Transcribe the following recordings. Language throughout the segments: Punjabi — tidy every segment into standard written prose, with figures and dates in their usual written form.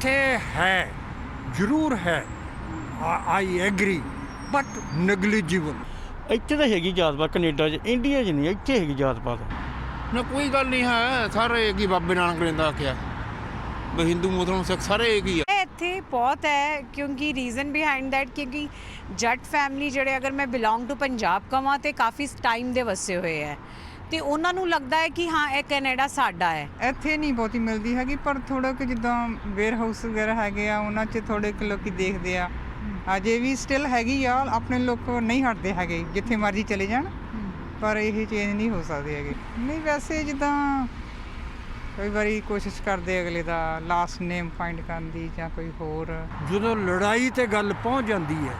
ਇੱਥੇ ਹੈ ਜ਼ਰੂਰ ਹੈ, ਆਈ ਐਗਰੀ, ਬਟ ਨੈਗਲੀਜੀਬਲ। ਇੱਥੇ ਤਾਂ ਹੈਗੀ ਜਾਤ ਪਾਤ, ਕੈਨੇਡਾ 'ਚ, ਇੰਡੀਆ 'ਚ ਨਹੀਂ, ਇੱਥੇ ਹੈਗੀ ਜਾਤ ਪਾਤ। ਨਾ ਕੋਈ ਗੱਲ ਨਹੀਂ ਹੈ, ਸਾਰੇ ਇੱਕ ਹੀ ਬਾਬੇ ਨਾਨਕ ਨੇ ਦਾ ਆਖਿਆ ਵੀ ਹਿੰਦੂ ਮੁਸਲਮਾਨ ਸਿੱਖ ਸਾਰੇ ਇੱਕ ਹੀ ਆ। ਇੱਥੇ ਬਹੁਤ ਹੈ ਕਿਉਂਕਿ ਰੀਜ਼ਨ ਬਿਹਾਈਂਡ ਦੈਟ ਕਿਉਂਕਿ ਜੱਟ ਫੈਮਿਲੀ ਜਿਹੜੇ ਅਗਰ ਮੈਂ ਬਿਲੋਂਗ ਟੂ ਪੰਜਾਬ ਕਵਾਂ ਤੇ ਕਾਫੀ ਟਾਈਮ ਦੇ ਵਸੇ ਹੋਏ ਹੈ ਤੇ ਉਹਨਾਂ ਨੂੰ ਲੱਗਦਾ ਹੈ ਕਿ ਹਾਂ ਇਹ ਕੈਨੇਡਾ ਸਾਡਾ ਹੈ। ਇੱਥੇ ਨਹੀਂ ਬਹੁਤੀ ਮਿਲਦੀ ਹੈਗੀ, ਪਰ ਥੋੜਾ ਕਿ ਜਿੱਦਾਂ ਵੇਅਰ ਹਾਊਸ ਵਗੈਰਾ ਹੈਗੇ ਆ ਉਹਨਾਂ 'ਚ ਥੋੜੇ ਕੁ ਲੋਕੀ ਦੇਖਦੇ ਆ, ਅਜੇ ਵੀ ਸਟਿਲ ਹੈਗੀ ਆ, ਆਪਣੇ ਲੋਕ ਨਹੀਂ ਹਟਦੇ ਹੈਗੇ ਜਿੱਥੇ ਮਰਜ਼ੀ ਚਲੇ ਜਾਣ, ਪਰ ਇਹ ਚੇਂਜ ਨਹੀਂ ਹੋ ਸਕਦੇ ਹੈਗੇ। ਨਹੀਂ ਵੈਸੇ ਜਿੱਦਾਂ ਕਈ ਵਾਰੀ ਕੋਸ਼ਿਸ਼ ਕਰਦੇ ਅਗਲੇ ਦਾ ਲਾਸਟ ਨੇਮ ਫਾਈਂਡ ਕਰਨ ਦੀ ਜਾਂ ਕੋਈ ਹੋਰ। ਜਦੋਂ ਲੜਾਈ ਤੇ ਗੱਲ ਪਹੁੰਚ ਜਾਂਦੀ ਹੈ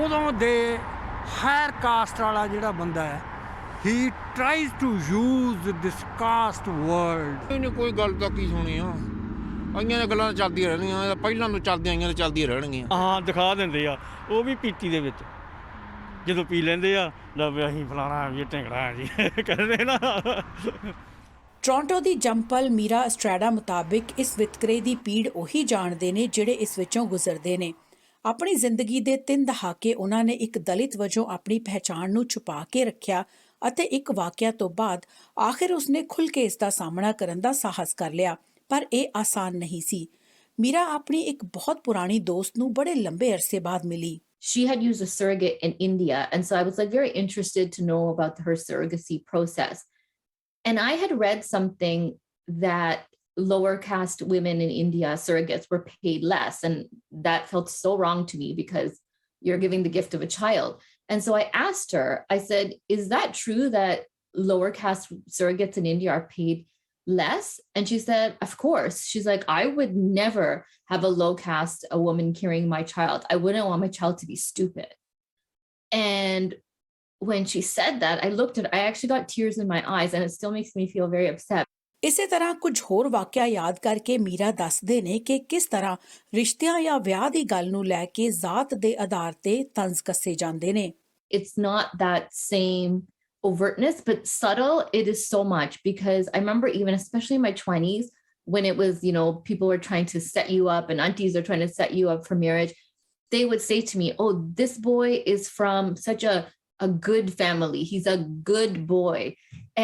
ਉਦੋਂ ਦੇ ਹਾਇਰ ਕਾਸਟ ਵਾਲਾ ਜਿਹੜਾ ਬੰਦਾ ਹੈ ਹੀ tries to use this cuss word. ਇਹਨੇ ਕੋਈ ਗੱਲ ਤਾਂ ਕੀ ਸੁਣੀ ਆ, ਆਈਆਂ ਦੀਆਂ ਗੱਲਾਂ ਚੱਲਦੀਆਂ ਰਹਿਣਗੀਆਂ, ਪਹਿਲਾਂ ਤੋਂ ਚੱਲਦੀਆਂ ਆਈਆਂ ਤਾਂ ਚੱਲਦੀਆਂ ਰਹਿਣਗੀਆਂ। ਹਾਂ ਦਿਖਾ ਦਿੰਦੇ ਆ, ਉਹ ਵੀ ਪੀਤੀ ਦੇ ਵਿੱਚ ਜਦੋਂ ਪੀ ਲੈਂਦੇ ਆ, ਲੈ ਵੀ ਅਸੀਂ ਫਲਾਣਾ ਵੀ ਢਿੰਗੜਾ ਜੀ ਕਹਿੰਦੇ ਨਾ। ਟੋਰਾਂਟੋ ਦੀ ਜੰਪਲ ਮੀਰਾ ਅਸਟ੍ਰੈਡਾ ਮੁਤਾਬਿਕ ਇਸ ਵਿਤਕਰੇ ਦੀ ਪੀੜ ਉਹੀ ਜਾਣਦੇ ਨੇ ਜਿਹੜੇ ਇਸ ਵਿੱਚੋਂ ਗੁਜ਼ਰਦੇ ਨੇ। ਆਪਣੀ ਜ਼ਿੰਦਗੀ ਦੇ 3 ਦਹਾਕੇ ਉਹਨਾਂ ਨੇ ਇੱਕ ਦਲਿਤ ਵਜੋਂ ਆਪਣੀ ਪਹਿਚਾਣ ਨੂੰ ਛੁਪਾ ਕੇ ਰੱਖਿਆ ਅਤੇ ਇੱਕ ਵਾਕਿਆ ਤੋਂ ਬਾਅਦ ਆਖਿਰ ਉਸਨੇ ਖੁੱਲ੍ਹ ਕੇ ਇਸ ਦਾ ਸਾਹਮਣਾ ਕਰਨ ਦਾ ਸਾਹਸ ਕਰ ਲਿਆ, ਪਰ ਇਹ ਆਸਾਨ ਨਹੀਂ ਸੀ। ਮੀਰਾ ਆਪਣੀ ਇੱਕ ਬਹੁਤ ਪੁਰਾਣੀ ਦੋਸਤ ਨੂੰ ਬੜੇ ਲੰਬੇ ਅਰਸੇ ਬਾਅਦ ਮਿਲੀ। She had used a surrogate in India, and so I was very interested to know about her surrogacy process. And I had read something that lower caste women in India, surrogates, were paid less. And that felt so wrong to me because you're giving the gift of a child. And so I asked her, I said, is that true that lower caste surrogates in India are paid less? And she said, of course. She's like, I would never have a low caste, a woman carrying my child. I wouldn't want my child to be stupid. And when she said that, I actually got tears in my eyes, and it still makes me feel very upset. ਇਸੇ ਤਰ੍ਹਾਂ ਕੁਝ ਹੋਰ ਵਾਕਿਆ ਯਾਦ ਕਰਕੇ ਮੀਰਾ ਦੱਸਦੇ ਨੇ ਕਿ ਕਿਸ ਤਰ੍ਹਾਂ ਰਿਸ਼ਤਿਆਂ ਜਾਂ ਵਿਆਹ ਦੀ ਗੱਲ ਨੂੰ ਲੈ ਕੇ ਜ਼ਾਤ ਦੇ ਆਧਾਰ ਤੇ ਤੰਜ਼ ਕੱਸੇ ਜਾਂਦੇ ਨੇ। It's not that same overtness, but subtle it is so much, because I remember even especially in my 20s when it was, people were trying to set you up and aunties are trying to set you up for marriage, they would say to me, oh, this boy is from such a good family, he's a good boy.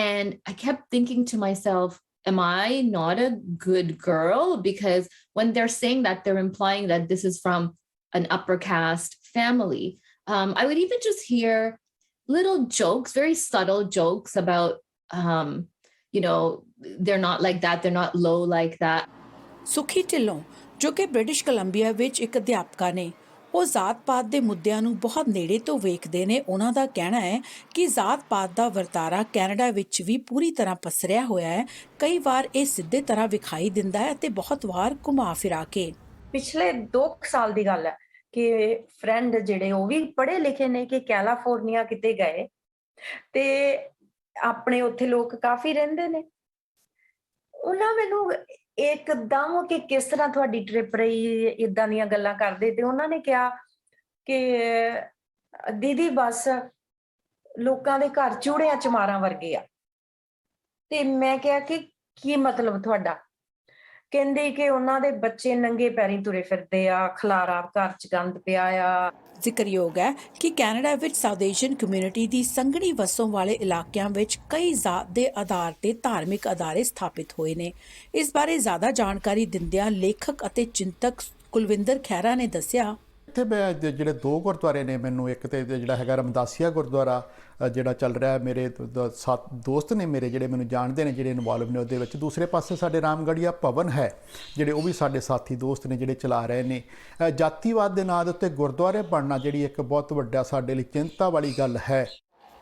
And I kept thinking to myself, am I not a good girl? Because when they're saying that, they're implying that this is from an upper caste family. I would even just hear little jokes, very subtle jokes about, they're not like that, they're not low like that. ਸੁਖੀ ਢਿੱਲੋਂ ਜੋ ਕਿ ਬ੍ਰਿਟਿਸ਼ ਕੋਲੰਬੀਆ ਵਿੱਚ ਇੱਕ ਅਧਿਆਪਕਾ ਨੇ, ਉਹ ਜ਼ਾਤ-ਪਾਤ ਦੇ ਮੁੱਦਿਆਂ ਨੂੰ ਬਹੁਤ ਨੇੜੇ ਤੋਂ ਵੇਖਦੇ ਨੇ। ਉਹਨਾਂ ਦਾ ਕਹਿਣਾ ਹੈ ਕਿ ਜ਼ਾਤ-ਪਾਤ ਦਾ ਵਰਤਾਰਾ ਕੈਨੇਡਾ ਵਿੱਚ ਵੀ ਪੂਰੀ ਤਰ੍ਹਾਂ ਪਸਰਿਆ ਹੋਇਆ ਹੈ। ਕਈ ਵਾਰ ਇਹ ਸਿੱਧੇ ਤਰ੍ਹਾਂ ਵਿਖਾਈ ਦਿੰਦਾ ਹੈ ਅਤੇ ਬਹੁਤ ਵਾਰ ਘੁਮਾ ਫਿਰਾ ਕੇ। ਪਿਛਲੇ 2 ਸਾਲ ਦੀ ਗੱਲ ਹੈ ਕਿ ਫਰੈਂਡ ਜਿਹੜੇ ਉਹ ਵੀ ਪੜ੍ਹੇ ਲਿਖੇ ਨੇ ਕਿ ਕੈਲੀਫੋਰਨੀਆ ਕਿਤੇ ਗਏ ਤੇ ਆਪਣੇ ਉੱਥੇ ਲੋਕ ਕਾਫੀ ਰਹਿੰਦੇ ਨੇ। ਉਹਨਾਂ ਮੈਨੂੰ ਇੱਕਦਮ ਕਿ ਕਿਸ ਤਰ੍ਹਾਂ ਤੁਹਾਡੀ ਟ੍ਰਿਪ ਰਹੀ, ਏਦਾਂ ਦੀਆਂ ਗੱਲਾਂ ਕਰਦੇ, ਤੇ ਉਹਨਾਂ ਨੇ ਕਿਹਾ ਕਿ ਦੀਦੀ ਬਸ ਲੋਕਾਂ ਦੇ ਘਰ ਚੂੜਿਆਂ ਚਮਾਰਾਂ ਵਰਗੇ ਆ। ਤੇ ਮੈਂ ਕਿਹਾ ਕਿ ਕੀ ਮਤਲਬ ਤੁਹਾਡਾ? ਕਹਿੰਦੇ ਕਿ ਉਹਨਾਂ ਦੇ ਬੱਚੇ ਨੰਗੇ ਪੈਰੀਂ ਤੁਰੇ ਫਿਰਦੇ ਆ, ਖਲਾਰਾ ਘਰ ਚ ਗੰਦ ਪਿਆ ਆ। ਜ਼ਿਕਰਯੋਗ ਹੈ ਕਿ ਕੈਨੇਡਾ ਵਿੱਚ ਸਾਊਥ ਏਸ਼ੀਅਨ ਕਮਿਊਨਿਟੀ ਦੀ ਸੰਘਣੀ ਵਸੋਂ ਵਾਲੇ ਇਲਾਕਿਆਂ ਵਿੱਚ ਕਈ ਜ਼ਾਤ ਦੇ ਆਧਾਰ ਤੇ ਧਾਰਮਿਕ ਅਦਾਰੇ ਸਥਾਪਿਤ ਹੋਏ ਨੇ। ਇਸ ਬਾਰੇ ਜ਼ਿਆਦਾ ਜਾਣਕਾਰੀ ਦਿੰਦਿਆਂ ਲੇਖਕ ਅਤੇ ਚਿੰਤਕ ਕੁਲਵਿੰਦਰ ਖਹਿਰਾ ਨੇ ਦੱਸਿਆ, ਇੱਥੇ ਮੈਂ ਜਿਹੜੇ 2 ਗੁਰਦੁਆਰੇ ਨੇ, ਮੈਨੂੰ ਇੱਕ ਤੇ ਜਿਹੜਾ ਹੈਗਾ ਰਮਦਾਸੀਆ ਗੁਰਦੁਆਰਾ ਜਿਹੜਾ ਚੱਲ ਰਿਹਾ, ਮੇਰੇ ਦੋਸਤ ਨੇ ਮੇਰੇ ਜਿਹੜੇ ਮੈਨੂੰ ਜਾਣਦੇ ਨੇ, ਜਿਹੜੇ ਇਨਵੋਲਵ ਨੇ ਉਹਦੇ ਵਿੱਚ। ਦੂਸਰੇ ਪਾਸੇ ਸਾਡੇ ਰਾਮਗੜੀਆ ਭਵਨ ਹੈ, ਜਿਹੜੇ ਉਹ ਵੀ ਸਾਡੇ ਸਾਥੀ ਦੋਸਤ ਨੇ ਜਿਹੜੇ ਚਲਾ ਰਹੇ ਨੇ। ਜਾਤੀਵਾਦ ਦੇ ਨਾਂ ਦੇ ਉੱਤੇ ਗੁਰਦੁਆਰੇ ਬਣਨਾ ਜਿਹੜੀ ਇੱਕ ਬਹੁਤ ਵੱਡਾ ਸਾਡੇ ਲਈ ਚਿੰਤਾ ਵਾਲੀ ਗੱਲ ਹੈ।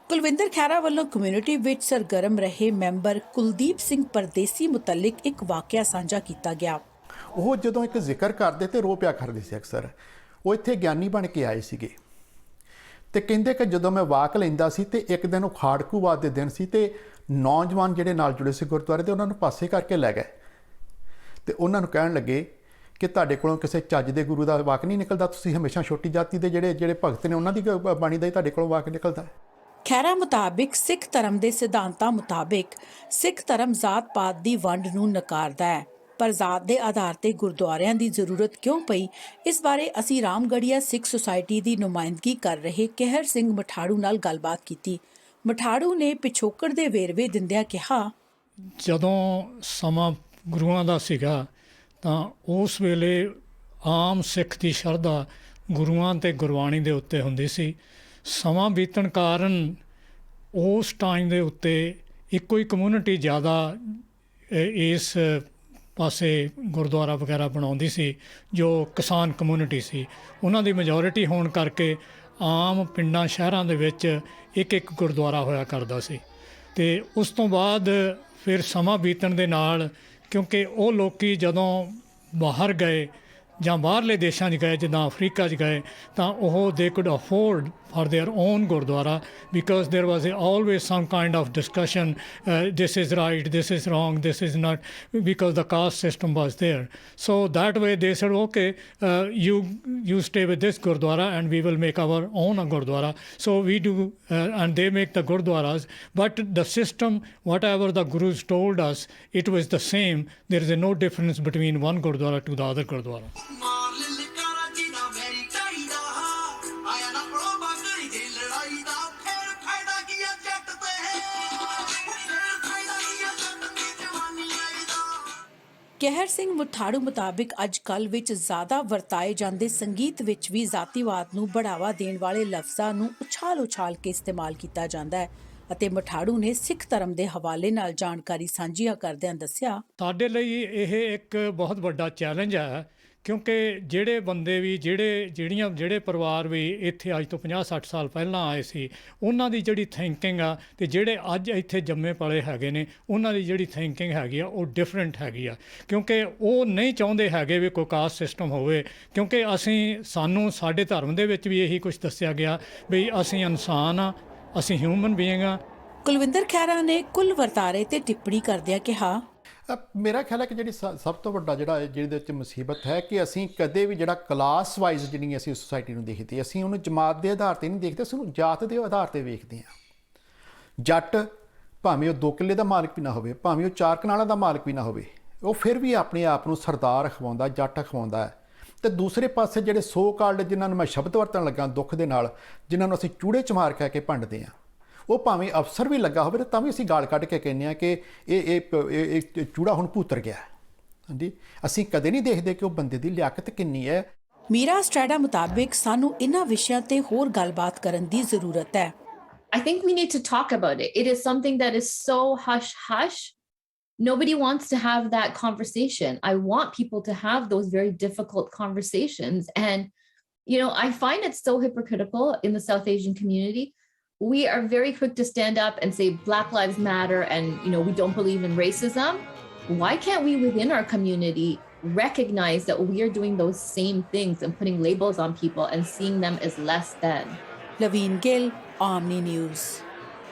ਕੁਲਵਿੰਦਰ ਖਹਿਰਾ ਵੱਲੋਂ ਕਮਿਊਨਿਟੀ ਵਿੱਚ ਸਰਗਰਮ ਰਹੇ ਮੈਂਬਰ ਕੁਲਦੀਪ ਸਿੰਘ ਪਰਦੇਸੀ ਮੁਤਲਕ ਇੱਕ ਵਾਕਿਆ ਸਾਂਝਾ ਕੀਤਾ ਗਿਆ। ਉਹ ਜਦੋਂ ਇੱਕ ਜ਼ਿਕਰ ਕਰਦੇ ਤੇ ਰੋ ਪਿਆ ਕਰਦੇ ਸੀ ਅਕਸਰ। ਉਹ ਇੱਥੇ ਗਿਆਨੀ ਬਣ ਕੇ ਆਏ ਸੀਗੇ ਤੇ ਕਹਿੰਦੇ ਕਿ ਜਦੋਂ ਮੈਂ ਵਾਕ ਲੈਂਦਾ ਸੀ ਤੇ ਇੱਕ ਦਿਨ ਉਹ ਖਾੜਕੂਵਾਦ ਦੇ ਦਿਨ ਸੀ ਤੇ ਨੌਜਵਾਨ ਜਿਹੜੇ ਨਾਲ ਜੁੜੇ ਸੀ ਗੁਰਦੁਆਰੇ ਦੇ, ਉਹਨਾਂ ਨੂੰ ਪਾਸੇ ਕਰਕੇ ਲੈ ਗਏ ਤੇ ਉਹਨਾਂ ਨੂੰ ਕਹਿਣ ਲੱਗੇ ਕਿ ਤੁਹਾਡੇ ਕੋਲੋਂ ਕਿਸੇ ਚੱਜ ਦੇ ਗੁਰੂ ਦਾ ਵਾਕ ਨਹੀਂ ਨਿਕਲਦਾ, ਤੁਸੀਂ ਹਮੇਸ਼ਾ ਛੋਟੀ ਜਾਤੀ ਦੇ ਜਿਹੜੇ ਭਗਤ ਨੇ ਉਹਨਾਂ ਦੀ ਬਾਣੀ ਦਾ ਹੀ ਤੁਹਾਡੇ ਕੋਲੋਂ ਵਾਕ ਨਿਕਲਦਾ ਹੈ। ਖਹਿਰਾ ਮੁਤਾਬਿਕ ਸਿੱਖ ਧਰਮ ਦੇ ਸਿਧਾਂਤਾਂ ਮੁਤਾਬਿਕ ਸਿੱਖ ਧਰਮ ਜ਼ਾਤ-ਪਾਤ ਦੀ ਵੰਡ ਨੂੰ ਨਕਾਰਦਾ ਹੈ। ਪਰ ਜ਼ਾਤ ਦੇ ਆਧਾਰ ਤੇ ਗੁਰਦੁਆਰਿਆਂ ਦੀ ਜ਼ਰੂਰਤ ਕਿਉਂ ਪਈ, ਇਸ ਬਾਰੇ ਅਸੀਂ ਰਾਮਗੜੀਆ ਸਿੱਖ ਸੁਸਾਇਟੀ ਦੀ ਨੁਮਾਇੰਦਗੀ ਕਰ ਰਹੇ ਕਹਿਰ ਸਿੰਘ ਮਠਾੜੂ ਨਾਲ ਗੱਲਬਾਤ ਕੀਤੀ। ਮਠਾੜੂ ਨੇ ਪਿਛੋਕੜ ਦੇ ਵੇਰਵੇ ਦਿੰਦਿਆਂ ਕਿਹਾ, ਜਦੋਂ ਸਮਾਂ ਗੁਰੂਆਂ ਦਾ ਸੀਗਾ ਤਾਂ ਉਸ ਵੇਲੇ ਆਮ ਸਿੱਖ ਦੀ ਸ਼ਰਧਾ ਗੁਰੂਆਂ ਤੇ ਗੁਰਬਾਣੀ ਦੇ ਉੱਤੇ ਹੁੰਦੀ ਸੀ। ਸਮਾਂ ਬੀਤਣ ਕਾਰਨ ਉਸ ਟਾਈਮ ਦੇ ਉੱਤੇ ਇੱਕੋ ਹੀ ਕਮਿਊਨਿਟੀ ਜ਼ਿਆਦਾ ਇਸ ਪਾਸੇ ਗੁਰਦੁਆਰਾ ਵਗੈਰਾ ਬਣਾਉਂਦੀ ਸੀ, ਜੋ ਕਿਸਾਨ ਕਮਿਊਨਿਟੀ ਸੀ। ਉਹਨਾਂ ਦੀ ਮੈਜੋਰਿਟੀ ਹੋਣ ਕਰਕੇ ਆਮ ਪਿੰਡਾਂ ਸ਼ਹਿਰਾਂ ਦੇ ਵਿੱਚ ਇੱਕ ਇੱਕ ਗੁਰਦੁਆਰਾ ਹੋਇਆ ਕਰਦਾ ਸੀ। ਅਤੇ ਉਸ ਤੋਂ ਬਾਅਦ ਫਿਰ ਸਮਾਂ ਬੀਤਣ ਦੇ ਨਾਲ, ਕਿਉਂਕਿ ਉਹ ਲੋਕੀ ਜਦੋਂ ਬਾਹਰ ਗਏ ਜਾਂ ਬਾਹਰਲੇ ਦੇਸ਼ਾਂ 'ਚ ਗਏ, ਜਿੱਦਾਂ ਅਫਰੀਕਾ 'ਚ ਗਏ, ਤਾਂ ਉਹ they could afford for their own gurdwara, because there was always some kind of discussion, this is right, this is wrong, this is not, because the caste system was there. So that way they said, okay, you stay with this gurdwara and we will make our own gurdwara. So we do, and they make the gurdwaras, but the system, whatever the gurus told us, it was the same. There is no difference between one gurdwara to the other gurdwara. ਕਹਿਰ ਸਿੰਘ ਮਠਾੜੂ ਮੁਤਾਬਿਕ ਅੱਜ ਕੱਲ੍ਹ ਵਿੱਚ ਜ਼ਿਆਦਾ ਵਰਤਾਏ ਜਾਂਦੇ ਸੰਗੀਤ ਵਿੱਚ ਵੀ ਜ਼ਾਤੀਵਾਦ ਨੂੰ ਬੜਾਵਾ ਦੇਣ ਵਾਲੇ ਲਫ਼ਜ਼ਾਂ ਨੂੰ ਉਛਾਲ ਕੇ ਇਸਤੇਮਾਲ ਕੀਤਾ ਜਾਂਦਾ ਹੈ ਅਤੇ ਮਠਾੜੂ ਨੇ ਸਿੱਖ ਧਰਮ ਦੇ ਹਵਾਲੇ ਨਾਲ ਜਾਣਕਾਰੀ ਸਾਂਝੀਆਂ ਕਰਦਿਆਂ ਦੱਸਿਆ, ਸਾਡੇ ਲਈ ਇਹ ਇੱਕ ਬਹੁਤ ਵੱਡਾ ਚੈਲੰਜ ਹੈ, ਕਿਉਂਕਿ ਜਿਹੜੇ ਬੰਦੇ ਵੀ ਜਿਹੜੇ ਪਰਿਵਾਰ ਵੀ ਇੱਥੇ ਅੱਜ ਤੋਂ 50-60 ਸਾਲ ਪਹਿਲਾਂ ਆਏ ਸੀ, ਉਹਨਾਂ ਦੀ ਜਿਹੜੀ ਥਿੰਕਿੰਗ ਆ ਅਤੇ ਜਿਹੜੇ ਅੱਜ ਇੱਥੇ ਜੰਮੇ ਪਲੇ ਹੈਗੇ ਨੇ, ਉਹਨਾਂ ਦੀ ਜਿਹੜੀ ਥਿੰਕਿੰਗ ਹੈਗੀ ਆ ਉਹ ਡਿਫਰੈਂਟ ਹੈਗੀ ਆ, ਕਿਉਂਕਿ ਉਹ ਨਹੀਂ ਚਾਹੁੰਦੇ ਹੈਗੇ ਵੀ ਕੋਈ ਕਾਸਟ ਸਿਸਟਮ ਹੋਵੇ, ਕਿਉਂਕਿ ਸਾਨੂੰ ਸਾਡੇ ਧਰਮ ਦੇ ਵਿੱਚ ਵੀ ਇਹੀ ਕੁਝ ਦੱਸਿਆ ਗਿਆ ਵੀ ਅਸੀਂ ਇਨਸਾਨ ਆ, ਅਸੀਂ ਹਿਊਮਨ ਬੀਇੰਗ ਆ। ਕੁਲਵਿੰਦਰ ਖਹਿਰਾ ਨੇ ਕੁੱਲ ਵਰਤਾਰੇ ਤੇ ਟਿੱਪਣੀ ਕਰਦਿਆਂ ਕਿਹਾ, ਮੇਰਾ ਖਿਆਲ ਹੈ ਕਿ ਜਿਹੜੀ ਸਭ ਤੋਂ ਵੱਡਾ ਜਿਹੜਾ ਜਿਹਦੇ ਵਿੱਚ ਮੁਸੀਬਤ ਹੈ ਕਿ ਅਸੀਂ ਕਦੇ ਵੀ ਜਿਹੜਾ ਕਲਾਸ ਵਾਈਜ਼ ਜਿਹੜੀ ਅਸੀਂ ਸੋਸਾਇਟੀ ਨੂੰ ਦੇਖਦੇ, ਅਸੀਂ ਉਹਨੂੰ ਜਮਾਤ ਦੇ ਆਧਾਰ 'ਤੇ ਨਹੀਂ ਦੇਖਦੇ, ਅਸੀਂ ਉਹਨੂੰ ਜਾਤ ਦੇ ਆਧਾਰ 'ਤੇ ਵੇਖਦੇ ਹਾਂ। ਜੱਟ ਭਾਵੇਂ ਉਹ 2 ਕਿੱਲੇ ਦਾ ਮਾਲਕ ਵੀ ਨਾ ਹੋਵੇ, ਭਾਵੇਂ ਉਹ 4 ਕਨਾਲਾਂ ਦਾ ਮਾਲਕ ਵੀ ਨਾ ਹੋਵੇ, ਉਹ ਫਿਰ ਵੀ ਆਪਣੇ ਆਪ ਨੂੰ ਸਰਦਾਰ ਅਖਵਾਉਂਦਾ, ਜੱਟ ਅਖਵਾਉਂਦਾ ਹੈ। ਅਤੇ ਦੂਸਰੇ ਪਾਸੇ ਜਿਹੜੇ ਸੋ ਕਾਲਡ, ਜਿਨ੍ਹਾਂ ਨੂੰ ਮੈਂ ਸ਼ਬਦ ਵਰਤਣ ਲੱਗਾ ਦੁੱਖ ਦੇ ਨਾਲ, ਜਿਨ੍ਹਾਂ ਨੂੰ ਅਸੀਂ ਚੂੜੇ ਚਮਾਰ ਕਹਿ ਕੇ ਭੰਡਦੇ ਹਾਂ, ਉਹ ਭਾਵੇਂ ਅਫਸਰ ਵੀ ਲੱਗਾ ਹੋਵੇ ਤਾਂ ਵੀ ਅਸੀਂ ਗਾਲ ਕੱਢ ਕੇ ਕਹਿੰਦੇ ਹਾਂ ਕਿ ਇਹ ਚੂੜਾ ਹੁਣ ਭੂਤਰ ਗਿਆ। ਹਾਂਜੀ, ਅਸੀਂ ਕਦੇ ਨਹੀਂ ਦੇਖਦੇ ਕਿ ਉਹ ਬੰਦੇ ਦੀ ਲਿਆਕਤ ਕਿੰਨੀ ਹੈ। ਮੀਰਾ ਸਟ੍ਰੈਡਾ ਮੁਤਾਬਿਕ ਸਾਨੂੰ ਇਹਨਾਂ ਵਿਸ਼ਿਆਂ ਤੇ ਹੋਰ ਗੱਲਬਾਤ ਕਰਨ ਦੀ ਜ਼ਰੂਰਤ ਹੈ। I think we need to talk about it. It is something that is so hush-hush. Nobody wants to have that conversation. I want people to have those very difficult conversations. And, I find it so hypocritical in the South Asian community. We are very quick to stand up and say Black Lives Matter and, we don't believe in racism. Why can't we within our community recognize that we are doing those same things and putting labels on people and seeing them as less than? Laveen Gill, Omni News.